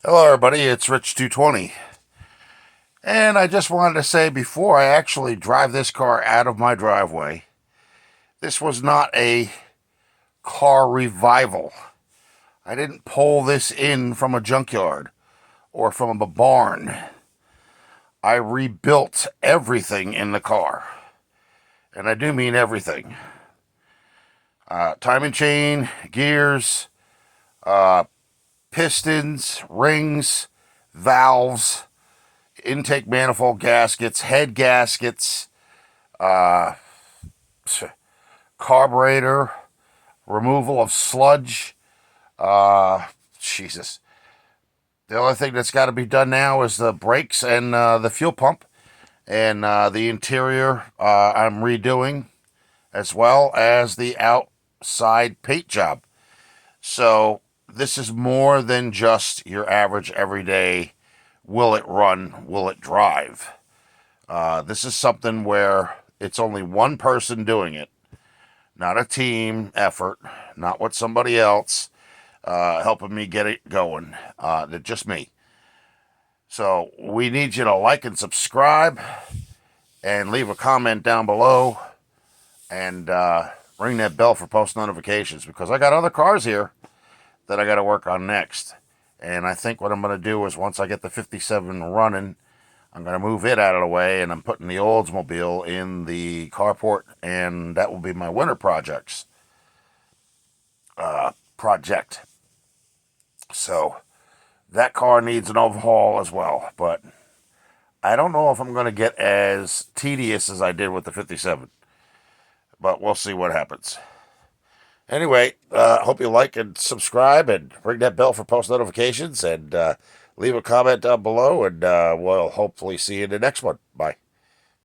Hello, everybody. It's Rich220. And I just wanted to say before I actually drive this car out of my driveway, this was not a car revival. I didn't pull this in from a junkyard or from a barn. I rebuilt everything in the car. And I do mean everything. Timing chain, gears, pistons, rings, valves, intake manifold gaskets, head gaskets, carburetor, removal of sludge. Jesus. The only thing that's got to be done now is the brakes and the fuel pump. And the interior I'm redoing, as well as the outside paint job. So this is more than just your average everyday will it run, will it drive. This is something where it's only one person doing it, not a team effort, not with somebody else helping me get it going, just me. So we need you to like and subscribe and leave a comment down below and ring that bell for post notifications, because I got other cars here that I got to work on next. And I think what I'm going to do is, once I get the 57 running, I'm going to move it out of the way, and I'm putting the Oldsmobile in the carport, and that will be my winter project. So that car needs an overhaul as well, but I don't know if I'm going to get as tedious as I did with the 57, but we'll see what happens. Anyway, hope you like and subscribe and ring that bell for post notifications, and leave a comment down below, and we'll hopefully see you in the next one. Bye.